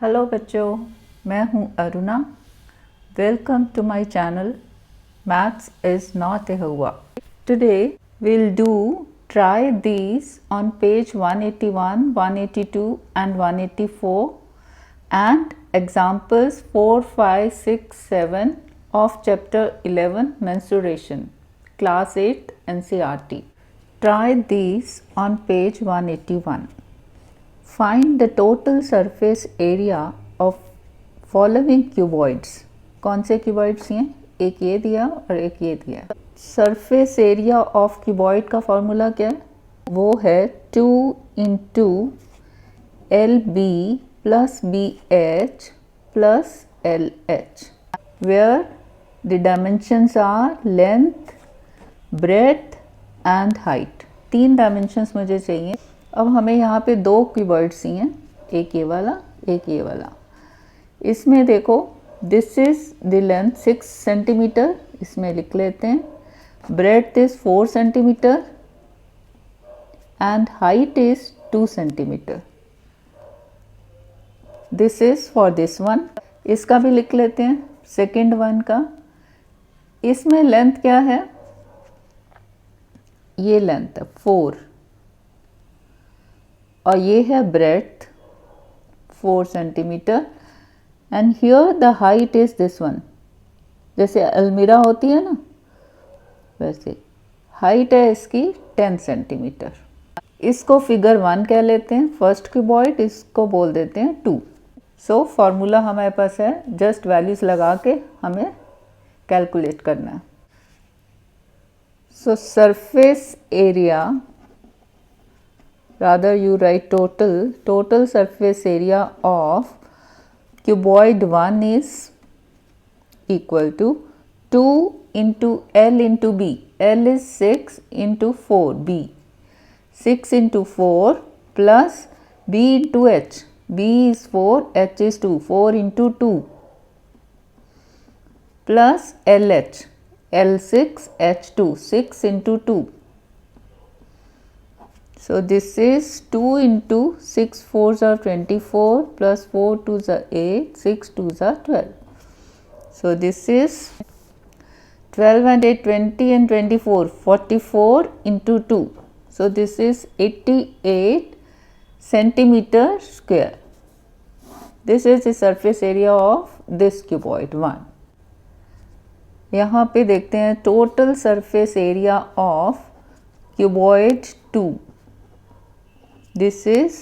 Hello बच्चों, मैं हूं Aruna. Welcome to my channel maths is not a हुआ। Today we'll do try these on page 181, 182 and 184 and examples 4, 5, 6, 7 of chapter 11 menstruation, class 8 NCERT. Try these on page 181. Find the total surface area of following cuboids. कौन से cuboids हैं? एक ये दिया और एक ये दिया। सरफेस एरिया ऑफ क्यूबॉइड का फॉर्मूला क्या है? वो है 2 into L B plus B H plus L H, where the dimensions are length, breadth and height. 3 dimensions मुझे चाहिए। अब हमें यहाँ पे 2 क्यूबॉइड्स ही हैं, एक ये वाला एक ये वाला। इसमें देखो, this is the length 6 centimeter, इसमें लिख लेते हैं। Breadth is 4 centimeter and height is 2 centimeter. This is for this one. इसका भी लिख लेते हैं, सेकेंड वन का। इसमें लेंथ क्या है? ये लेंथ है 4 और ये है breadth 4 centimeter and here the height is this one. जैसे अलमीरा होती है ना, वैसे हाइट है इसकी 10 सेंटीमीटर। इसको फिगर 1 कह लेते हैं, फर्स्ट क्यूबॉइड। इसको बोल देते हैं 2। सो फॉर्मूला हमारे पास है, जस्ट वैल्यूज लगा के हमें कैलकुलेट करना है। सो surface area, rather you write total surface area of cuboid 1 is equal to 2 into L into B. L is 6 into 4 B. 6 into 4 plus B into H. B is 4, H is 2. 4 into 2 plus LH. L6, H2. 6 into 2. So this is 2 into 6 4s are 24 plus 4 2s are 8, 6 2s are 12. So this is 12 and 8 20 and 24, 44 into 2. So this is 88 centimeter square. This is the surface area of this cuboid 1. यहाँ पे देखते हैं total surface area of cuboid 2. This is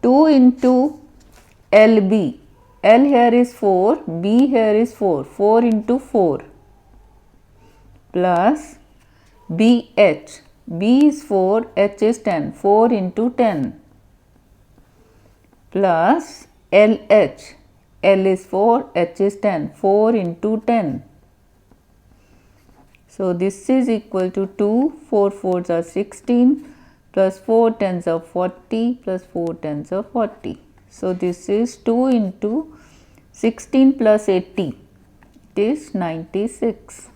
2 into LB. L here is 4, B here is 4. 4 into 4 plus BH. B is 4, H is 10. 4 into 10 plus LH. L is 4, H is 10. 4 into 10. So this is equal to 2. 4 4s are 16. Plus 4 10s are 40 plus 4 10s are 40. So this is 2 into 16 plus 80. It is 96.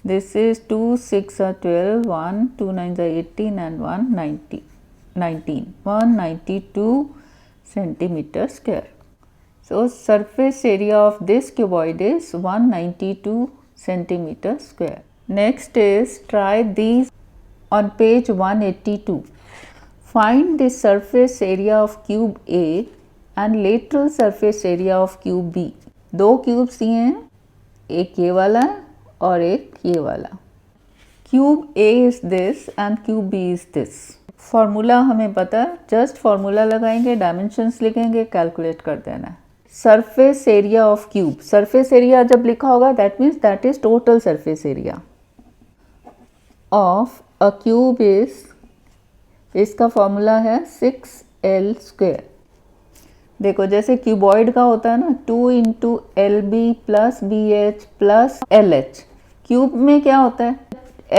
This is 2 6 are 12, 1 2 9s are 18 and 1 19. 192 centimeter square. So surface area of this cuboid is 192 centimeter square. Next is try these on page 182. Find the surface area of cube A and lateral surface area of cube B. 2 cubes दिए हैं, एक ये वाला और एक ये वाला। Cube A is this and cube B is this. Formula हमें पता है, जस्ट फॉर्मूला लगाएंगे, डायमेंशंस लिखेंगे, कैलकुलेट कर देना है। Surface area of cube, surface area जब लिखा होगा that means that is total surface area of a cube is, इसका फॉर्मूला है 6L स्क्वेयर। देखो जैसे क्यूबॉइड का होता है ना, 2 into L B plus B H plus L H. Cube में क्या होता है?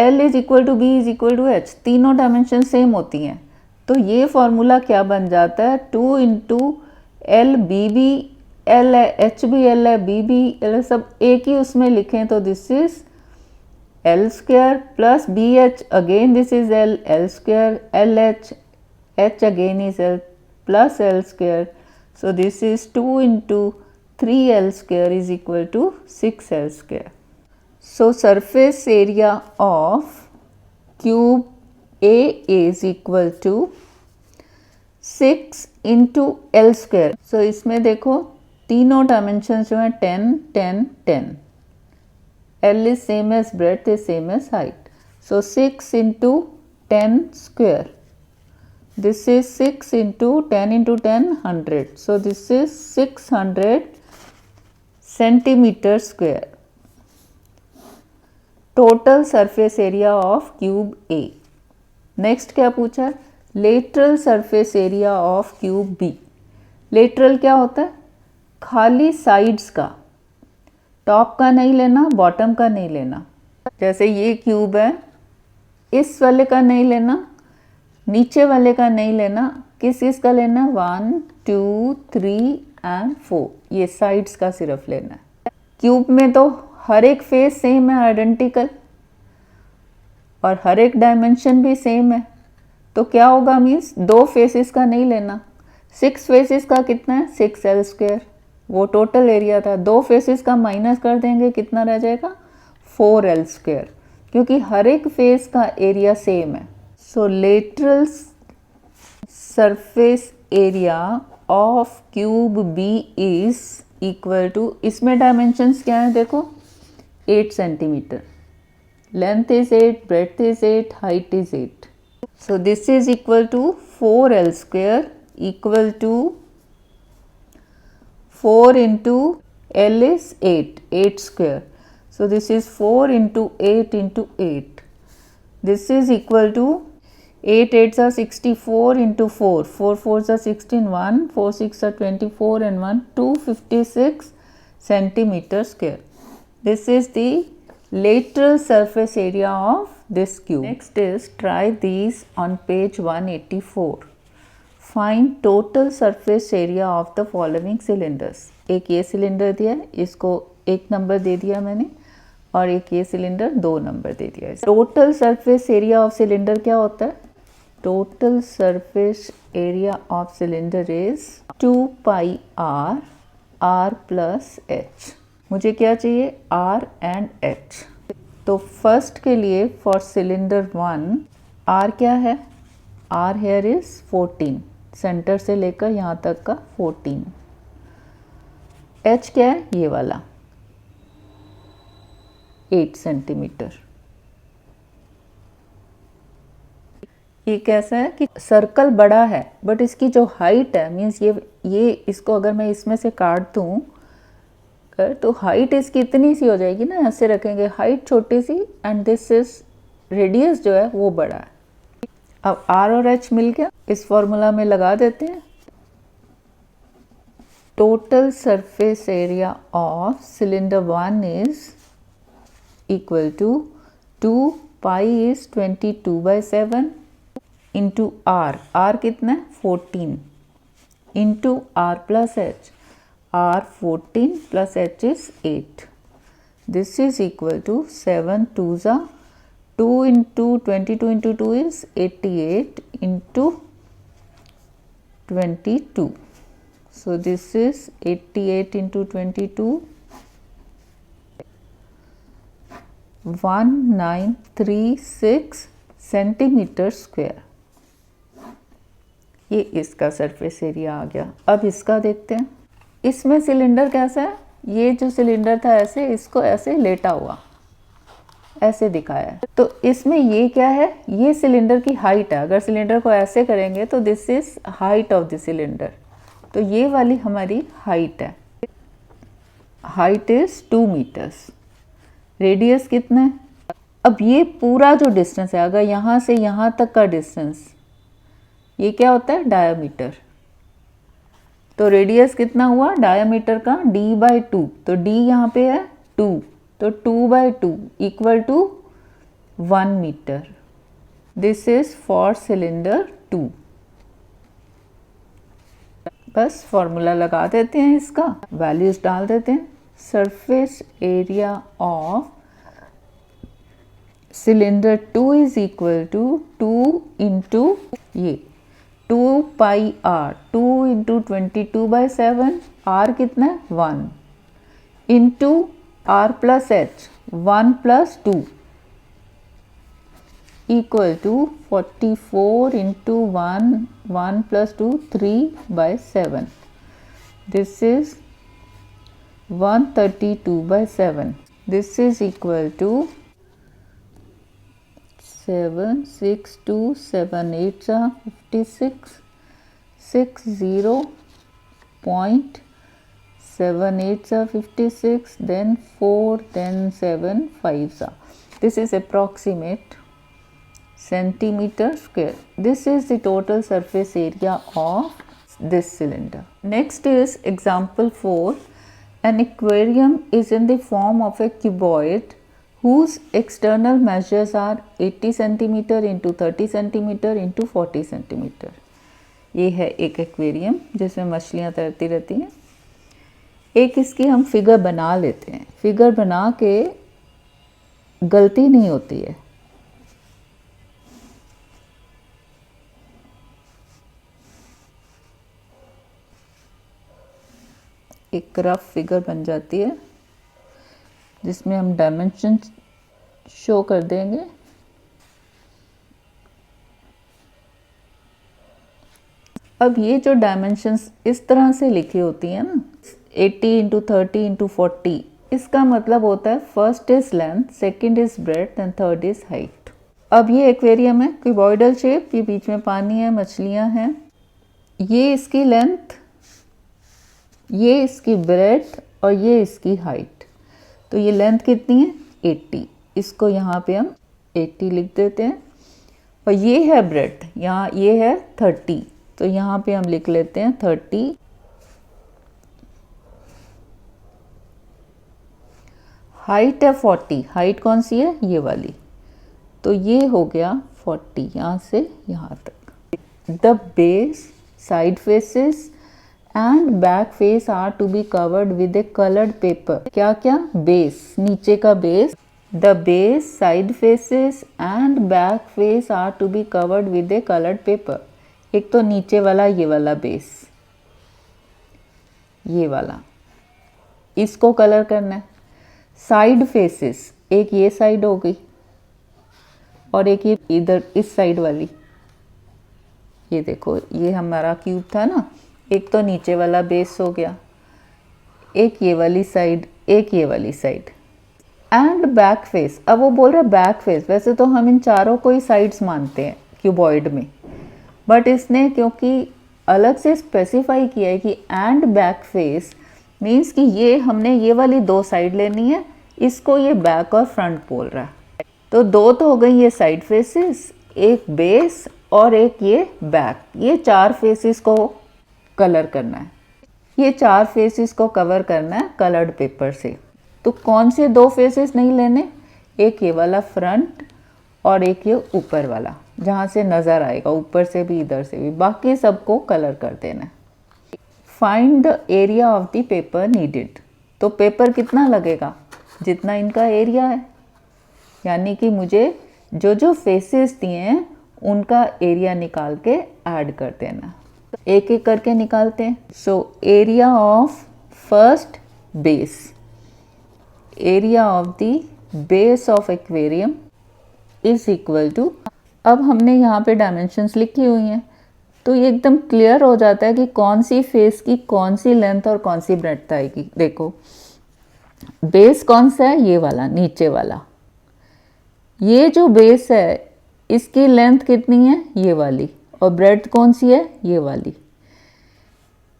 L is equal to B is equal to H, तीनों डायमेंशन सेम होती हैं। तो ये फॉर्मूला क्या बन जाता है? 2 into L B B L है, एच भी एल है, बी भी एल है, सब एक ही उसमें लिखें तो this is L square plus BH, again this is L square, LH, H again is L, plus L square. So this is 2 into 3L square is equal to 6L square. So surface area of cube A is equal to 6 into L square. So इसमें देखो तीनों dimension जो हैं 10, 10, 10. L is same as breadth is same as height. So 6 into 10 square. This is 6 into 10 into 10, 100. So this is 600 centimeter square. Total surface area of cube A. Next क्या पूछा? Lateral surface area of cube B. Lateral क्या होता है? खाली sides का, top का नहीं लेना, बॉटम का नहीं लेना. जैसे ये क्यूब है, इस वाले का नहीं लेना, नीचे वाले का नहीं लेना, किस का लेना? 1, 2, 3 एंड 4. ये साइड्स का सिर्फ लेना है. क्यूब में तो हर एक फेस सेम है, आइडेंटिकल, और हर एक डायमेंशन भी सेम है. तो क्या होगा? मीन्स 2 फेसेस का नहीं लेना. 6 फेसेस का कितना है? 6L square. वो टोटल एरिया था. 2 फेसेस का माइनस कर देंगे, कितना रह जाएगा? 4L स्क्वायर, क्योंकि हर एक फेस का एरिया सेम है. So lateral surface area of cube B is equal to, इसमें डायमेंशंस क्या है देखो, 8 centimetre. Length is 8, breadth is 8, height is 8. So this is equal to 4L square equal to 4 into L is 8, 8 square. So this is 4 into 8 into 8. This is equal to 8 8s are 64 into 4, 4 4s are 16, 1, 4 6 are 24 and 1, 256 centimeter square. This is the lateral surface area of this cube. Next is try these on page 184. Find total surface area of the following cylinders. एक ये cylinder दिया है, इसको 1 number दे दिया मैंने, और एक ये सिलेंडर 2 नंबर दे दिया है. Total surface area of cylinder क्या होता है? Total surface area of cylinder is 2 pi r, r plus h. मुझे क्या चाहिए? r and h. तो फर्स्ट के लिए फॉर सिलेंडर 1 r क्या है? r हेयर इज 14, सेंटर से लेकर यहाँ तक का 14. h क्या है? ये वाला 8 सेंटीमीटर. ये कैसा है कि सर्कल बड़ा है बट इसकी जो हाइट है, मीन्स ये इसको अगर मैं इसमें से काट दूँ तो हाइट इसकी इतनी सी हो जाएगी ना, ऐसे रखेंगे, हाइट छोटी सी एंड दिस इज रेडियस जो है वो बड़ा है. अब r और h मिल गया, इस फॉर्मूला में लगा देते हैं. Total surface area of cylinder 1 is equal to 2 pi is 22/7 into r कितना है? 14 into r plus h. r 14 plus h is 8. This is equal to 7 2s are 2 into 22 into 2 is 88 into 22. So this is 88 into 22, 1936 centimeter square. ये इसका surface area आ गया. अब इसका देखते हैं. इसमें सिलेंडर कैसा है? ये जो सिलेंडर था ऐसे, इसको ऐसे लेटा हुआ ऐसे दिखाया है. तो इसमें ये क्या है? ये सिलेंडर की हाइट है. अगर सिलेंडर को ऐसे करेंगे तो this is height of the cylinder. तो ये वाली हमारी हाइट है. Height is 2 metres. रेडियस कितना है? अब ये पूरा जो डिस्टेंस है, अगर यहाँ से यहाँ तक का डिस्टेंस, ये क्या होता है? डायामीटर. तो रेडियस कितना हुआ डायामीटर का? d/2. तो d यहाँ पे है 2, तो 2/2 equal to 1 meter. This is for cylinder 2. बस फॉर्मूला लगा देते हैं, इसका वैल्यूज डाल देते हैं. Surface area of cylinder 2 is equal to 2 into ये 2 पाई आर, 2 इंटू 22/7, आर कितना है 1, into R plus H 1 plus 2 equal to 44 into 1 plus 2 3/7. This is 132/7. This is equal to 7, 6, 2, 7, 8 are 56, 60.78 are 56, then 4, then 7, 5 are. This is approximate centimeter square. This is the total surface area of this cylinder. Next is example 4. An aquarium is in the form of a cuboid whose external measures are 80 cm into 30 cm into 40 cm. ये है एक aquarium जिसमें मछलियाँ तैरती रहती हैं. एक इसकी हम फिगर बना लेते हैं. फिगर बना के गलती नहीं होती है. एक रफ फिगर बन जाती है जिसमें हम डायमेंशन शो कर देंगे. अब ये जो डायमेंशंस इस तरह से लिखी होती हैं ना, 80 इंटू 30 इंटू 40, इसका मतलब होता है first is length, second is breadth and third is height. अब ये एक्वेरियम है क्यूबॉइडल शेप, ये बीच में पानी है, मछलियां हैं. ये इसकी लेंथ, ये इसकी ब्रेड्थ और ये इसकी हाइट. तो ये लेंथ कितनी है 80, इसको यहाँ पे हम 80 लिख देते हैं. और ये है ब्रेड्थ, यहाँ ये है 30, तो यहाँ पे हम लिख लेते हैं 30. हाइट है 40, हाइट कौन सी है ये वाली, तो ये हो गया 40 यहाँ से यहाँ तक. The base, side faces and back face are to be covered with a coloured paper. क्या क्या, बेस, नीचे का base, the base, side faces and back face are to be covered with a coloured paper. एक तो नीचे वाला ये वाला बेस, ये वाला, इसको कलर करना है. साइड फेसेस, एक ये साइड हो गई और एक ये इधर इस साइड वाली. ये देखो, ये हमारा क्यूब था ना, एक तो नीचे वाला बेस हो गया, एक ये वाली साइड, एक ये वाली साइड. एंड बैक फेस, अब वो बोल रहा है बैक फेस. वैसे तो हम इन चारों को ही साइड्स मानते हैं क्यूबॉइड में, बट इसने क्योंकि अलग से स्पेसिफाई किया है कि एंड बैक फेस मीन्स कि ये हमने ये वाली दो साइड लेनी है, इसको ये बैक और फ्रंट बोल रहा है. तो दो तो हो गई ये साइड फेसेस, एक बेस और एक ये बैक. ये चार फेसेस को कलर करना है, ये चार फेसेस को कवर करना है कलर्ड पेपर से. तो कौन से दो फेसेस नहीं लेने, एक ये वाला फ्रंट और एक ये ऊपर वाला जहाँ से नज़र आएगा, ऊपर से भी इधर से भी. बाकी सबको कलर कर देना. Find the area of the paper needed. तो पेपर कितना लगेगा, जितना इनका एरिया है, यानी कि मुझे जो जो फेसेस दिए हैं उनका एरिया निकाल के ऐड कर देना. एक एक करके निकालते हैं. So area of first base, area of the base of aquarium is equal to, अब हमने यहाँ पे डायमेंशंस लिखी हुई हैं तो ये एकदम क्लियर हो जाता है कि कौन सी फेस की कौन सी लेंथ और कौन सी ब्रेड्थ आएगी. देखो बेस कौन सा है, ये वाला नीचे वाला. ये जो बेस है इसकी लेंथ कितनी है, ये वाली, और ब्रेड्थ कौन सी है, ये वाली.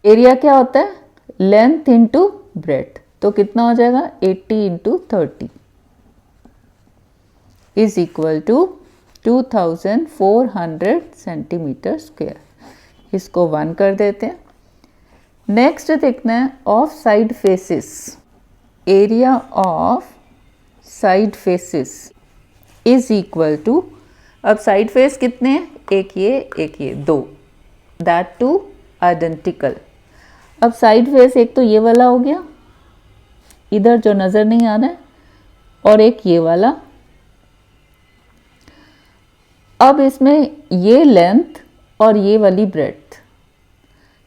एरिया क्या होता है, लेंथ इंटू ब्रेड्थ. तो कितना हो जाएगा 80 into 30 is equal to 2400 centimeter square. इसको 1 कर देते हैं. नेक्स्ट देखना है of side faces. Area of side faces is equal to, अब साइड फेस कितने हैं, एक ये दो, दैट टू आइडेंटिकल. अब साइड फेस एक तो ये वाला हो गया इधर जो नज़र नहीं आ रहा है, और एक ये वाला. अब इसमें ये लेंथ और ये वाली ब्रेड्थ,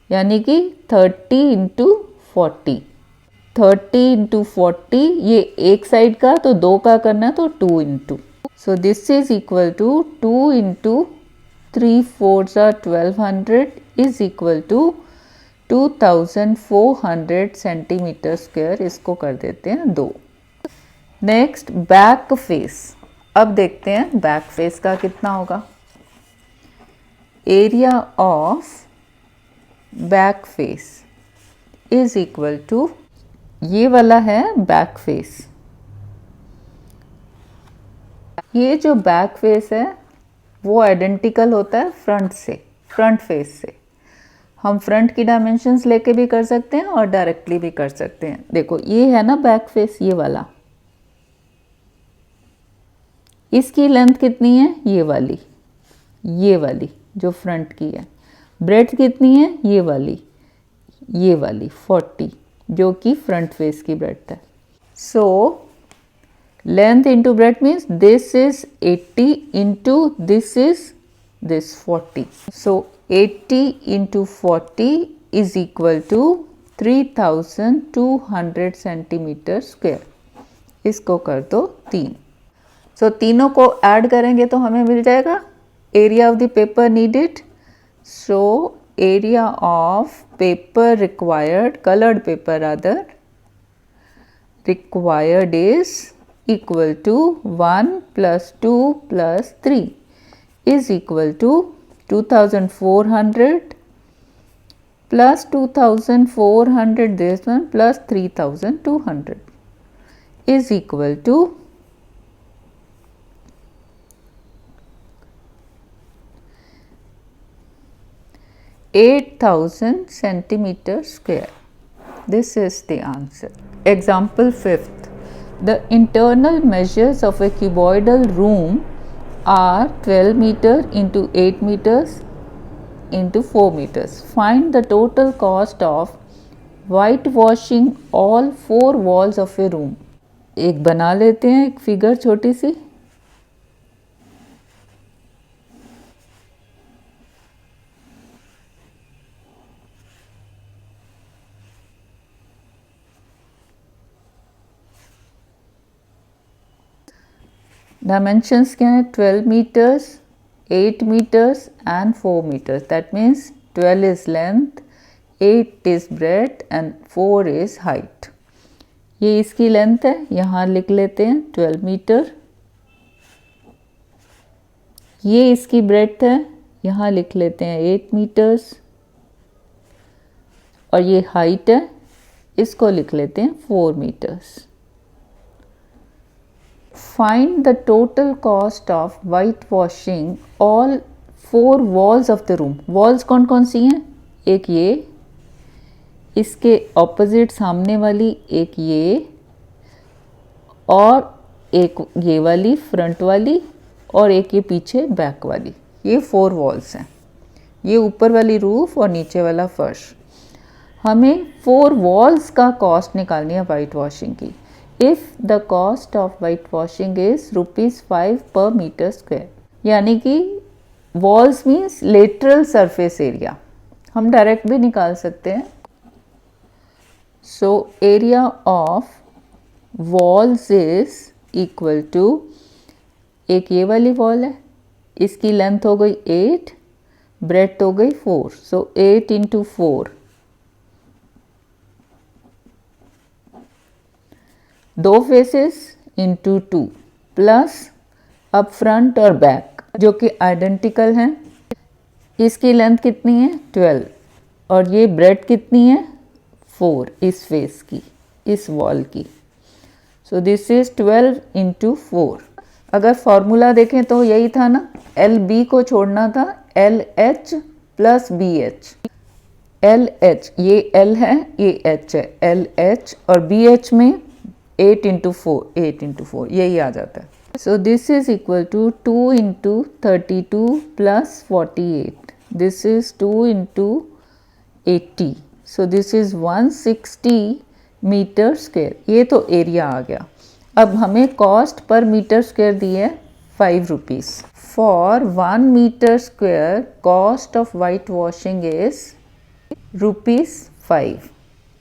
यानी कि 30 इंटू 40, 30 इंटू 40, ये एक साइड का, तो 2 का करना है तो 2 into, so this is equal to 2 into 3 4 1200 is equal to 2400 centimeter square. इसको कर देते हैं 2। Next back face. अब देखते हैं बैक फेस का कितना होगा। Area of back face is equal to, ये वाला है बैक फेस, ये जो बैक फेस है वो आइडेंटिकल होता है फ्रंट से, फ्रंट फेस से। हम फ्रंट की डायमेंशंस लेके भी कर सकते हैं और डायरेक्टली भी कर सकते हैं। देखो ये है ना बैक फेस, ये वाला, इसकी लेंथ कितनी है, ये वाली जो फ्रंट की है। ब्रेड्थ कितनी है, ये वाली 40, जो कि फ्रंट फेस की ब्रेड्थ है। So length into breadth means this is 80 into this is this 40। So 80 into 40 is equal to 3200 centimeter square. इसको कर दो 3। सो तीनों को ऐड करेंगे तो हमें मिल जाएगा area of the paper needed. So area of paper required, colored paper rather, required is equal to 1 plus 2 plus 3 is equal to 2400 plus 2400 this one plus 3200 is equal to 8000 centimeter square. This is the answer. Example 5th. The internal measures of a cuboidal room are 12 meter into 8 meters into 4 meters. Find the total cost of whitewashing all 4 walls of a room. एक बना लेते हैं एक figure छोटी सी। Dimensions क्या है, 12 meters, 8 meters and 4 meters. That means 12 is length, 8 is breadth and 4 is height. ये इसकी लेंथ है, यहाँ लिख लेते हैं 12 मीटर। ये इसकी ब्रेड्थ है, यहाँ लिख लेते हैं 8 मीटर्स। और ये हाइट है, इसको लिख लेते हैं 4 metres. Find the total cost of whitewashing all 4 walls of the room. Walls कौन कौन सी हैं, एक ये, इसके ऑपोजिट सामने वाली एक ये, और एक ये वाली फ्रंट वाली, और एक ये पीछे बैक वाली। ये 4 वॉल्स हैं। ये ऊपर वाली रूफ और नीचे वाला फर्श। हमें 4 वॉल्स का कॉस्ट निकालनी है वाइट वॉशिंग की। If the cost of whitewashing is ₹5 per meter square, यानी कि walls means lateral surface area, हम डायरेक्ट भी निकाल सकते हैं। So area of walls is equal to, एक ये वाली वॉल है, इसकी लेंथ हो गई 8, ब्रेड्थ हो गई 4, so 8 into 4, 2 faces into 2 plus अब फ्रंट और बैक जो कि आइडेंटिकल हैं। इसकी लेंथ कितनी है 12 और ये ब्रेड्थ कितनी है 4 इस फेस की, इस वॉल की। सो दिस इज 12 इंटू 4। अगर फॉर्मूला देखें तो यही था ना, एल बी को छोड़ना था, L H plus B H. L H, ये एल है, ये एच है, एल एच, और बी एच में 8 इंटू 4, 8 इंटू 4 यही आ जाता है। So this is equal to 2 into 32 plus 48, this is 2 into 80, so this is 160 meter square. ये तो एरिया आ गया। अब हमें कॉस्ट पर मीटर स्क्वायर दी है 5 rupees. For 1 meter square, cost of whitewashing is ₹5.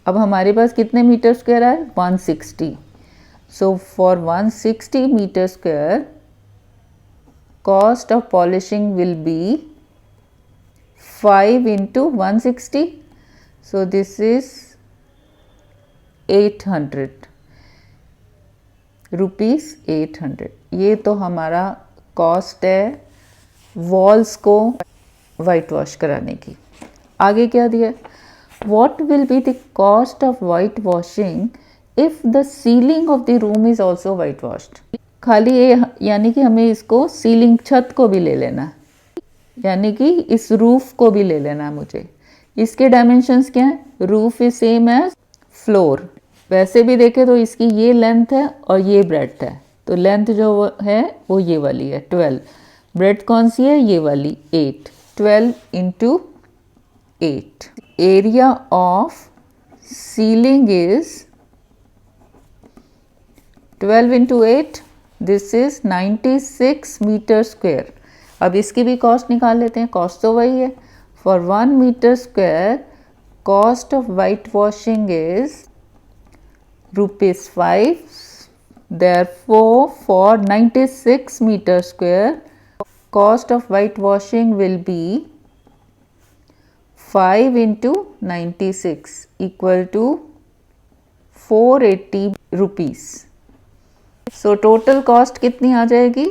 अब हमारे पास कितने मीटर स्क्वायर है? 160. So for 160 meter square, cost of polishing will be 5 into 160. So this is 800 rupees 800. ये तो हमारा कॉस्ट है वॉल्स को वाइट वॉश कराने की. आगे क्या दिया? What will be the cost of white washing if the ceiling of the room is also white washed. खाली ये यानी कि हमें इसको सीलिंग छत को भी ले लेना है, यानी कि इस रूफ को भी ले लेना है मुझे. इसके डायमेंशंस क्या है? Roof is same as floor. वैसे भी देखें तो इसकी ये लेंथ है और ये ब्रेड्थ है, तो लेंथ जो है वो ये वाली है 12. ब्रेड्थ कौन सी है? ये वाली 8. 12 into 8. Area of ceiling is 12 into 8. This is 96 meter square. अब इसकी भी कॉस्ट निकाल लेते हैं. कॉस्ट तो वही है. For 1 meter square, cost of white washing is ₹5. Therefore, for 96 meter square, cost of whitewashing will be 5 into 96 equal to 480 rupees. So total cost कितनी आ जाएगी?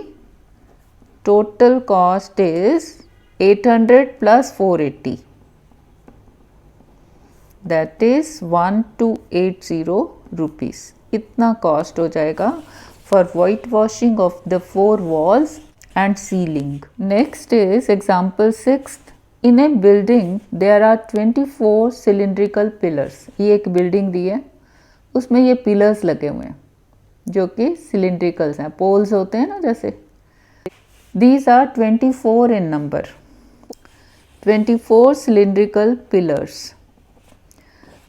Total cost is 800 plus 480. That is 1280 rupees. इतना cost हो जाएगा for white washing of the 4 walls and ceiling. Next is example 6. In a building there are 24 cylindrical pillars. ये एक building दी है, उसमें ये पिलर्स लगे हुए हैं जो कि सिलिंड्रिकल्स हैं, पोल्स होते हैं ना जैसे. These are 24 in number. 24 cylindrical pillars.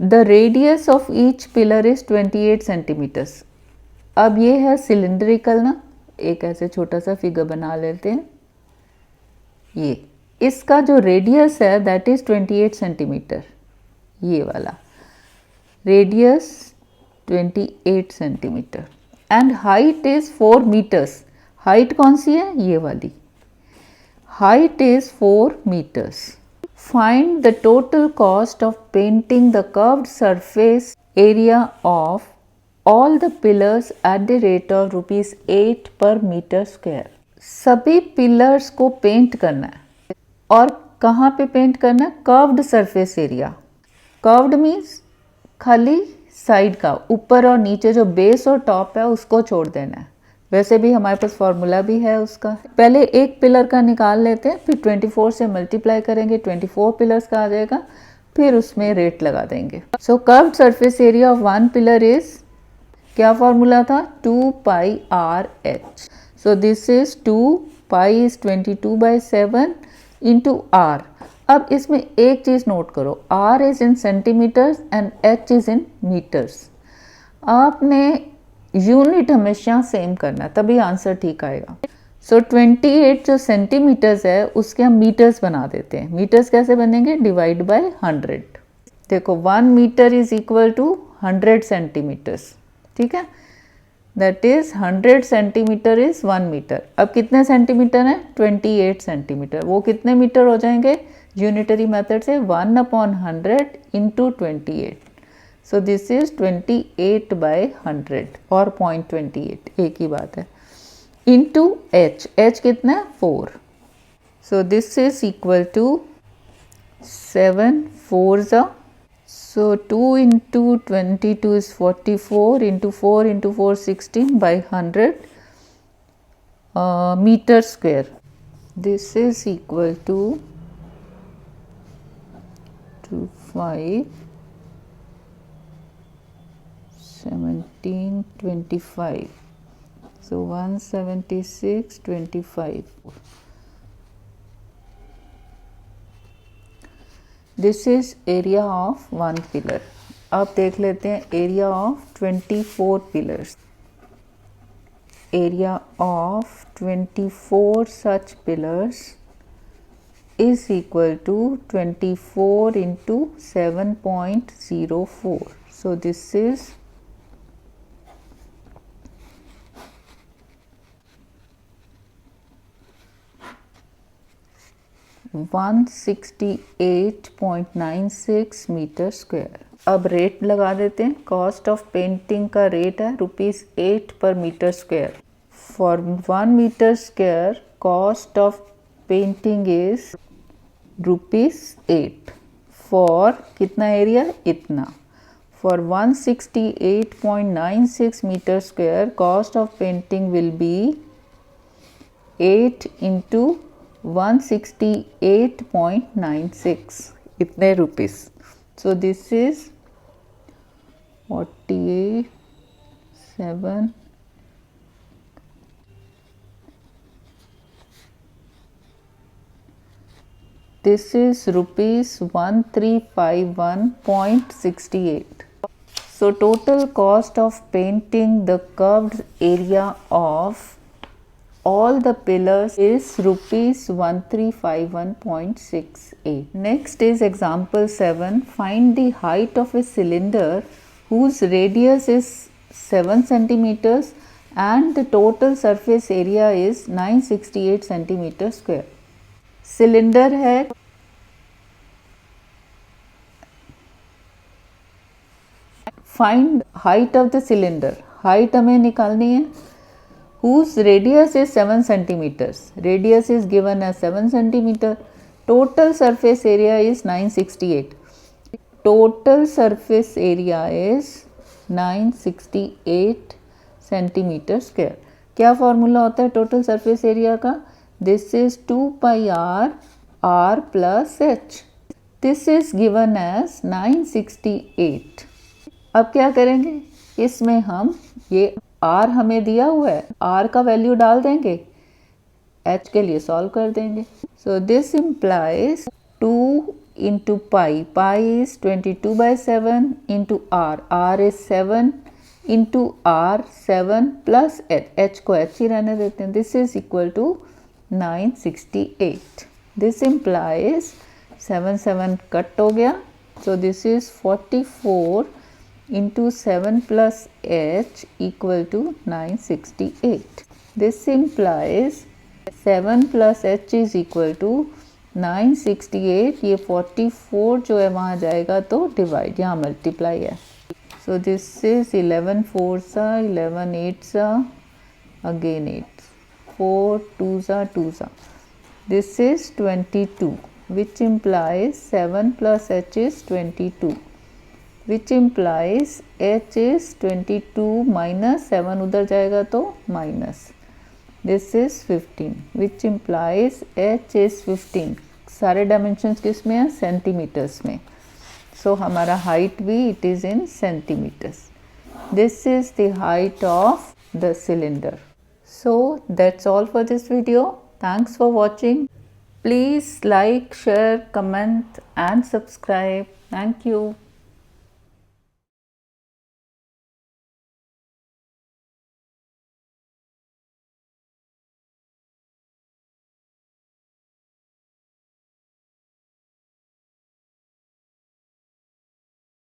The radius of each pillar is 28 centimeters. अब ये है सिलिंड्रिकल ना, एक ऐसे छोटा सा फिगर बना लेते हैं. ये इसका जो रेडियस है दैट इज 28 सेंटीमीटर. ये वाला radius 28 centimeter and height is 4 meters. हाइट कौन सी है? ये वाली. Height is 4 meters. Find the total cost of painting the curved surface area of all the pillars at the rate of ₹8 per meter square. सभी pillars को paint करना है. और कहाँ पे पेंट करना है? Curved surface area. Curved means खाली साइड का, ऊपर और नीचे जो बेस और टॉप है उसको छोड़ देना है. वैसे भी हमारे पास फॉर्मूला भी है उसका. पहले एक पिलर का निकाल लेते हैं, फिर 24 से मल्टीप्लाई करेंगे, 24 पिलर्स का आ जाएगा, फिर उसमें रेट लगा देंगे. So curved surface area of 1 pillar is, क्या फॉर्मूला था? 2πRH. So this is 2π is 22/7 into R. अब इसमें एक चीज नोट करो, R is in centimetres and H is in metres. आपने यूनिट हमेशा सेम करना है तभी आंसर ठीक आएगा. सो 28 जो सेंटीमीटर्स है उसके हम मीटर्स बना देते हैं. मीटर्स कैसे बनेंगे? Divide by 100. देखो 1 meter is equal to 100 centimeters. ठीक है, that is 100 centimeter is 1 meter. अब कितने सेंटीमीटर है? 28 सेंटीमीटर. वो कितने मीटर हो जाएंगे यूनिटरी मेथड से? 1/100 इंटू 28. So this is 28/100 और 0.28, एक ही बात है. Into H. H कितना है? 4. So this is equal to 7 4s. So 2 into 22 is 44 into 4 into 4 16/100 meter square. This is equal to 5 1725. So 176.25. This is area of 1 pillar. अब देख लेते हैं area of 24 pillars. area of 24 such pillars is equal to 24 into 7.04. So this is 168.96 meter square. अब rate लगा देते हैं। Cost of painting का rate है ₹8 per meter square. For 1 meter square cost of painting is ₹8 for कितना एरिया, इतना। For 168.96 meter square cost of painting will be 8 into 168.96 इतने rupees. So this is 48.7 this is ₹1351.68. So total cost of painting the curved area of all the pillars is ₹1351.68. Next is example 7. Find the height of a cylinder whose radius is 7 centimeters and the total surface area is 968 centimeter square. Cylinder है, find height of the cylinder, height हमें निकालनी है। whose radius is 7 centimeters, radius is given as 7 centimeter, total surface area is 968, total surface area is 968 centimeter square। क्या फॉर्मूला होता है total surface area का, this is 2 pi r r plus h, this is given as 968। अब क्या करेंगे, इसमें हम ये r हमें दिया हुआ है, r का वैल्यू डाल देंगे, h के लिए सॉल्व कर देंगे। So this implies 2 into pi, pi is 22/7 into r, r is 7 into r 7 plus h को h ही रहने देते हैं, this is equal to 968। This implies 7 cut हो गया, so this is 44 into 7 plus h equal to 968. This implies 7 plus h is equal to 968। ये 44 जो है वहाँ जाएगा तो डिवाइड, यहाँ मल्टीप्लाई है। सो दिस इज 11 4 सा 11 8 सा अगेन 8 4 2 सा 2 सा, this is 22 which implies 7 plus h is 22, which implies h is 22 minus 7 उधर जाएगा तो minus, this is 15 which implies h is 15। सारे डायमेंशंस किस में है, सेंटीमीटर्स में। सो हमारा हाइट भी it is in centimeters. This is the height of the cylinder. So that's all for this video. Thanks for watching. Please like, share, comment and subscribe. Thank you.